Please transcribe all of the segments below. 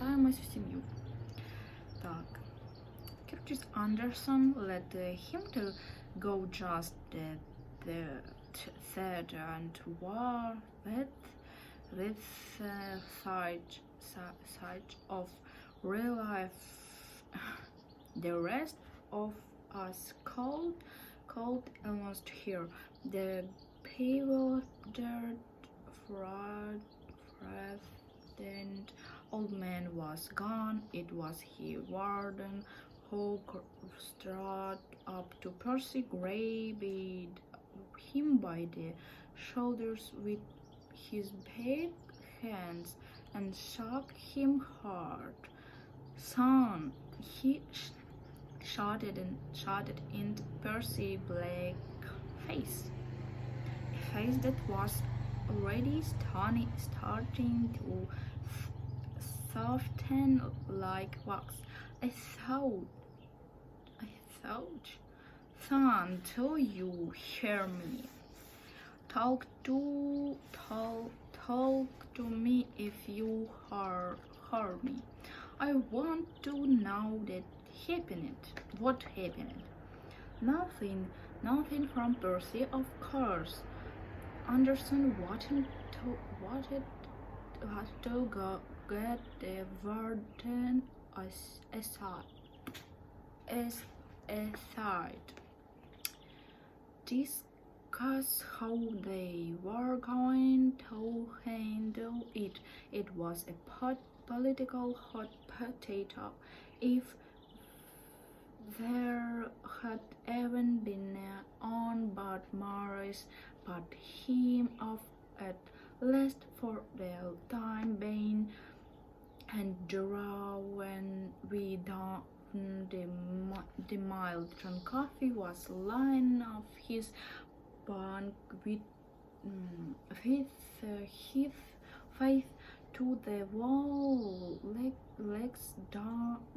повертаємось в сім'ю. Так. Curtis Anderson let him to go just the third and war with sight of real life. The rest of us cold almost here. The bewildered, frightened old man was gone. It was his warden who strode up to Percy, grabbed him by the shoulders with his big hands and shook him hard. "Son," he shouted into Percy's black face, a face that was already starting to soften like wax. I thought, "Son, do you hear me? Talk to me if you hear me. I want to know what happened." Nothing from Percy, of course. Anderson wanted to get the warden aside, discuss how they were going to handle it. It was a political hot potato. If there had even been on but Morris put him off at least for the time being, and when we done the mild John Coffey was lying off his bunk with his face to the wall, legs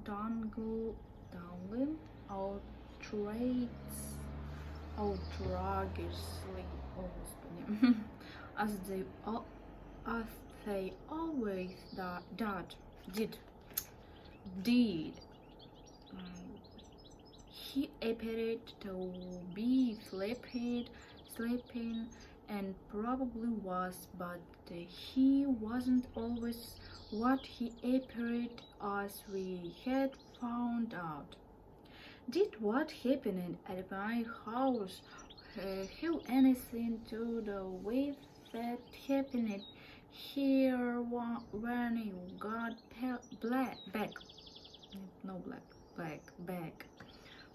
dangling outrageously, as they always did. He appeared to be sleeping, and probably was, but he wasn't always what he appeared, as we had found out. Did what happened at my house have anything to do with that happened here when you got back?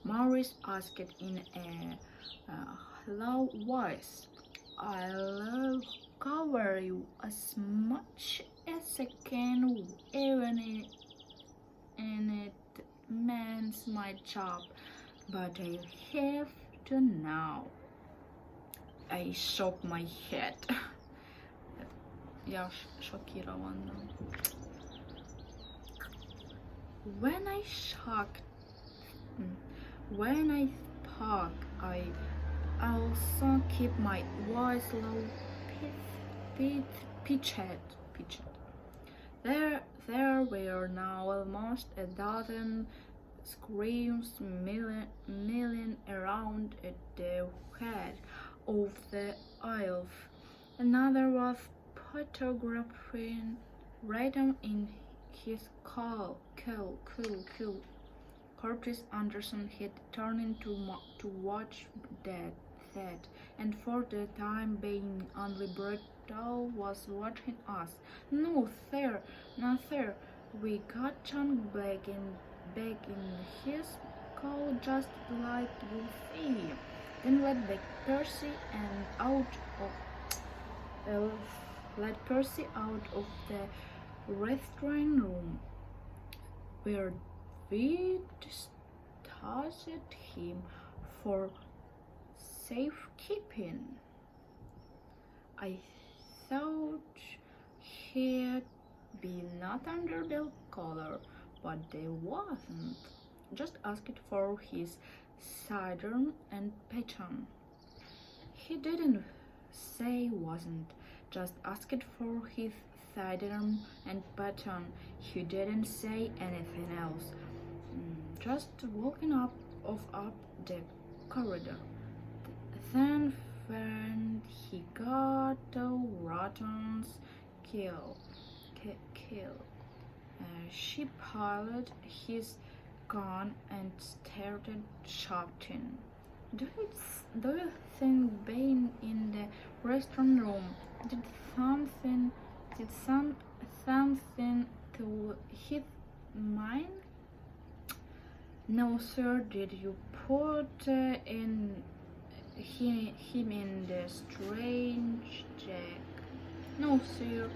Morris asked in a low voice. "I'll cover you as much as I can, even it means my job, but I have to know." I shook my head. Я шокирована. When I spoke, I also keep my voice low pitched. There were now almost a dozen screams milling around at the head of the aisle. Another was photographing written in his cool. Curtis Anderson had turned to watch that, and for the time being, only Brito was watching us. "No, sir. We got John back in his car just like you see. Then let Percy out of the restaurant room, where we discharged him for safekeeping." I thought he'd be not under the collar, but they wasn't. Just asked for his cider and bacon. He didn't say wasn't, just asked for his sidearm and baton. He didn't say anything else. Just walking up the corridor. Then when he got to Rotten's kill, she pulled his gun and started shouting. Do you think being in the restaurant room did something something to his mind? No, sir. Did you put him in the strange jack? No, sir.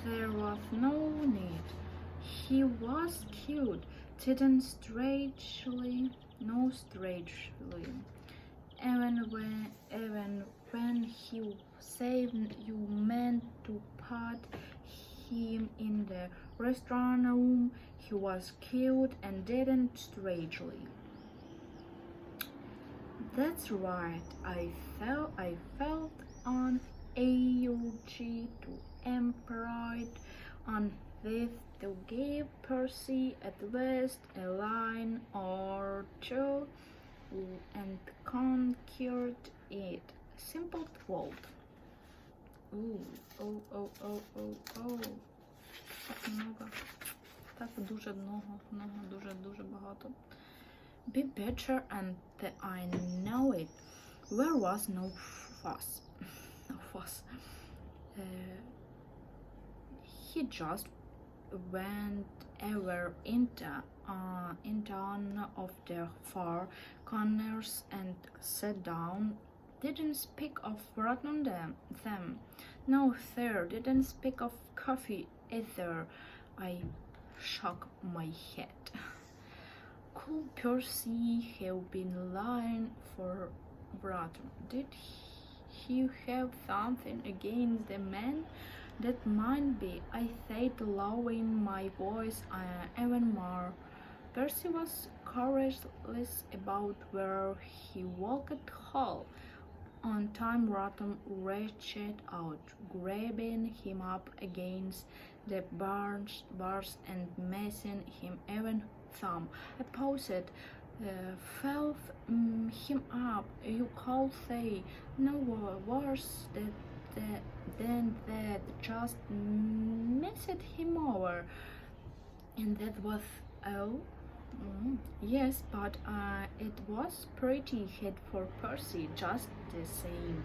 There was no need. He was killed. Didn't strangely, no strangely. Even when he said you meant to put him in the restaurant room, he was killed and didn't strangely. That's right. I felt an urge to embroider on this to give Percy at least a line or two and conquered it. Simple thought. Oh. Так много. Так дуже дуже багато. Be better and I know it. There was no fuss. He just went over into one of the four corners and sat down. Didn't speak of rotten them. No, sir, didn't speak of coffee either. I shook my head. Could Percy have been lying for Broughton? Did he have something against the man? That might be, I said, lowering my voice even more. Percy was careless about where he walked home. On time, Broughton reached out, grabbing him up against the bars and messing him even some. I paused, felt him up. You could say no worse than that. Just messed him over, and that was all. Yes, but it was pretty hard for Percy just the same.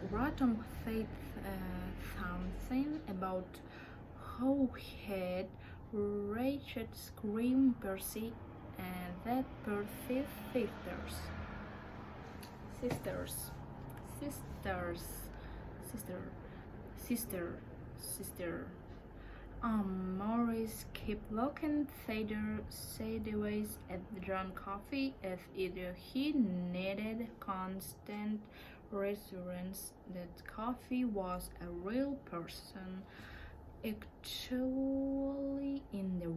Broughton said something about how he had Rachel scream Percy and that Percy's sister. Maurice kept looking sideways at the John Coffee as if he needed constant reassurance that Coffee was a real person actually in the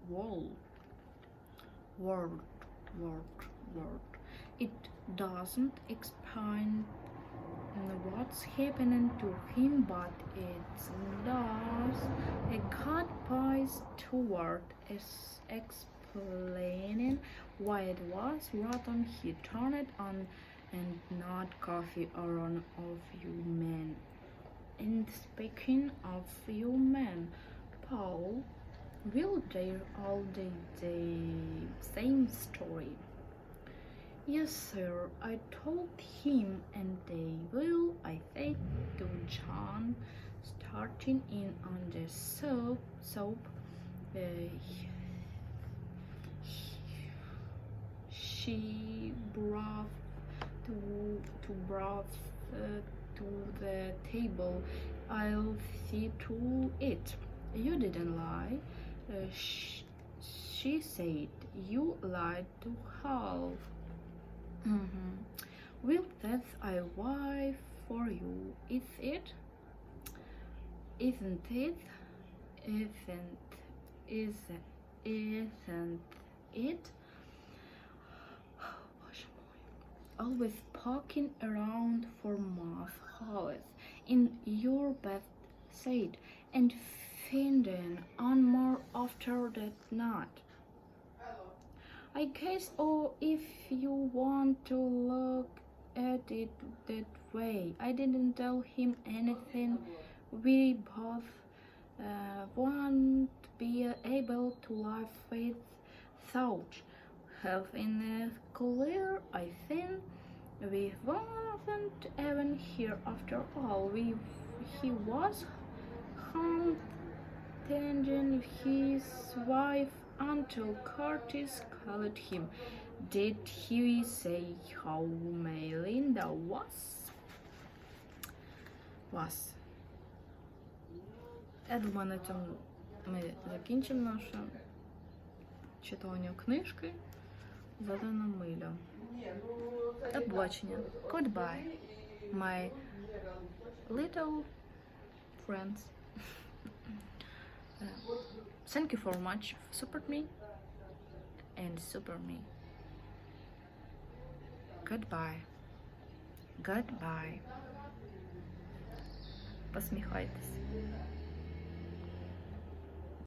world. It doesn't explain what's happening to him, but it does a good pace toward explaining why it was rotten. He turned it on and not Coffee or one of you men. And speaking of you men, Paul, will they all the same story? Yes, sir, I told him, and they will, I said to John, starting in on the soap. She brought to the table. I'll see to it. You didn't lie. She said you lied to Hal. Well, that's a wife for you, isn't it? Isn't it? Always poking around for moth holes in your best said, and finding on more after that night. I guess, oh, if you want to look at it that way, I didn't tell him anything. We both won't be able to live without having clear. I think we wasn't even here after all. He was home tending his wife until Curtis called him. Did he say how Melinda was? Я думаю, на цьому ми закінчимо наше читання книжки «Зелена миля». До побачення. Goodbye, my little friends. Thank you for much support me and super me. Goodbye. Goodbye. Посміхайтесь.